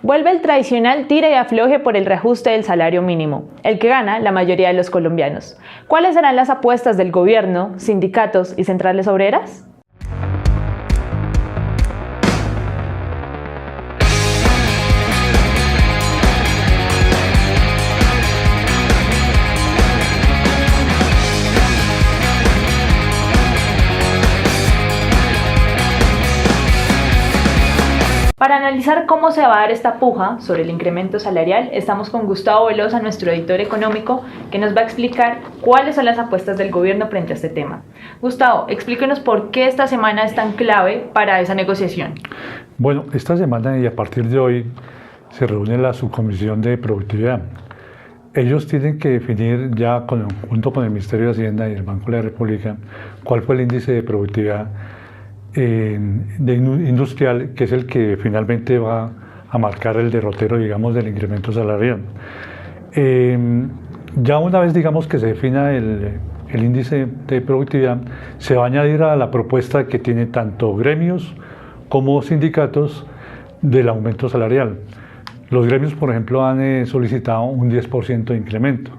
Vuelve el tradicional tira y afloje por el reajuste del salario mínimo, el que gana la mayoría de los colombianos. ¿Cuáles serán las apuestas del gobierno, sindicatos y centrales obreras? Para analizar cómo se va a dar esta puja sobre el incremento salarial, estamos con Gustavo Velosa, nuestro editor económico, que nos va a explicar cuáles son las apuestas del gobierno frente a este tema. Gustavo, explíquenos por qué esta semana es tan clave para esa negociación. Bueno, esta semana y a partir de hoy se reúne la subcomisión de productividad. Ellos tienen que definir ya junto con el Ministerio de Hacienda y el Banco de la República cuál fue el índice de productividad industrial, que es el que finalmente va a marcar el derrotero, digamos, del incremento salarial. Ya una vez, digamos, que se defina el índice de productividad, se va a añadir a la propuesta que tiene tanto gremios como sindicatos del aumento salarial. Los gremios, por ejemplo, han solicitado un 10% de incremento,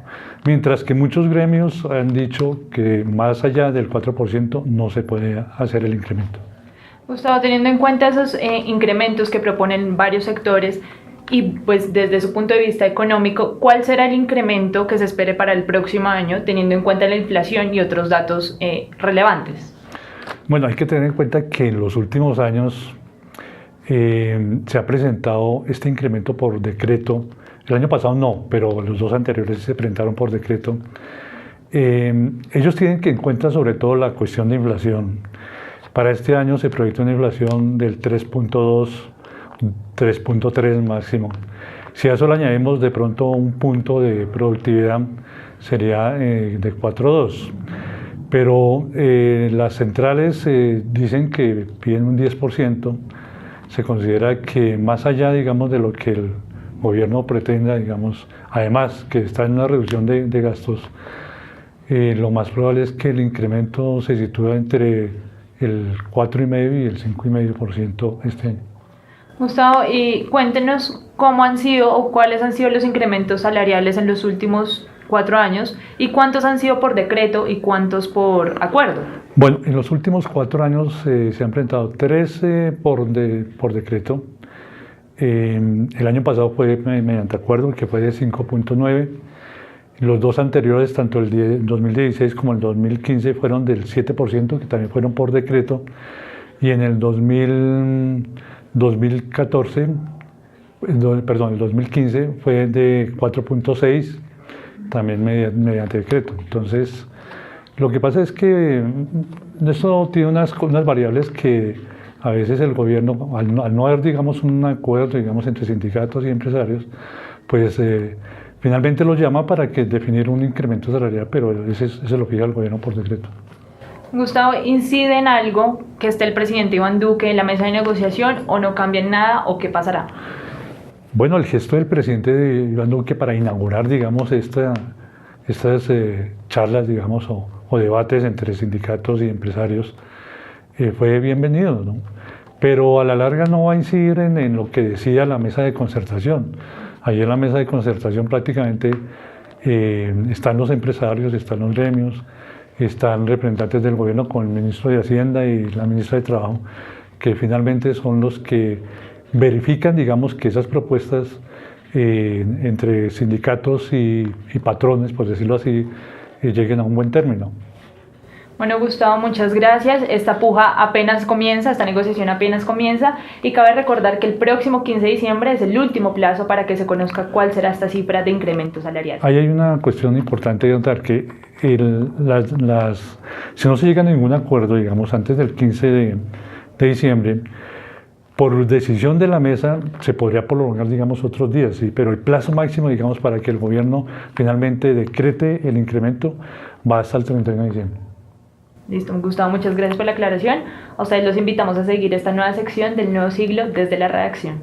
mientras que muchos gremios han dicho que más allá del 4% no se puede hacer el incremento. Gustavo, teniendo en cuenta esos incrementos que proponen varios sectores y pues desde su punto de vista económico, ¿cuál será el incremento que se espere para el próximo año, teniendo en cuenta la inflación y otros datos relevantes? Bueno, hay que tener en cuenta que en los últimos años se ha presentado este incremento por decreto. El año pasado no, pero los dos anteriores se presentaron por decreto. Ellos tienen que en cuenta sobre todo la cuestión de inflación. Para este año se proyecta una inflación del 3.2, 3.3 máximo. Si a eso le añadimos de pronto un punto de productividad, sería de 4.2. Pero las centrales dicen que piden un 10%. Se considera que más allá, digamos, de lo que el gobierno pretenda, digamos, además que está en una reducción de gastos, lo más probable es que el incremento se sitúa entre el 4,5% y el 5,5% este año. Gustavo, y cuéntenos cómo han sido o cuáles han sido los incrementos salariales en los últimos 4 años y cuántos han sido por decreto y cuántos por acuerdo. Bueno, en los últimos 4 años se han presentado 3 por decreto. El año pasado fue mediante acuerdo, que fue de 5.9. Los dos anteriores, tanto el 2016 como el 2015, fueron del 7%, que también fueron por decreto. Y en el 2015 fue de 4.6, también mediante decreto. Entonces, lo que pasa es que esto tiene unas variables que a veces el gobierno, al no haber, digamos, un acuerdo, digamos, entre sindicatos y empresarios, pues finalmente los llama para que definir un incremento salarial, pero ese lo fija el gobierno por decreto. Gustavo, ¿incide en algo que esté el presidente Iván Duque en la mesa de negociación o no cambia en nada o qué pasará? Bueno, el gesto del presidente Iván Duque para inaugurar, digamos, estas charlas, digamos, o debates entre sindicatos y empresarios fue bienvenido, ¿no? Pero a la larga no va a incidir en lo que decía la mesa de concertación. Allí en la mesa de concertación prácticamente están los empresarios, están los gremios, están representantes del gobierno con el ministro de Hacienda y la ministra de Trabajo, que finalmente son los que verifican, digamos, que esas propuestas entre sindicatos y patrones, por decirlo así, lleguen a un buen término. Bueno, Gustavo, muchas gracias. Esta puja apenas comienza, esta negociación apenas comienza y cabe recordar que el próximo 15 de diciembre es el último plazo para que se conozca cuál será esta cifra de incremento salarial. Ahí hay una cuestión importante de notar que si no se llega a ningún acuerdo, digamos, antes del 15 de diciembre, por decisión de la mesa se podría prolongar, digamos, otros días, ¿sí? Pero el plazo máximo, digamos, para que el gobierno finalmente decrete el incremento va hasta el 31 de diciembre. Listo, Gustavo, muchas gracias por la aclaración. A ustedes los invitamos a seguir esta nueva sección del Nuevo Siglo desde la redacción.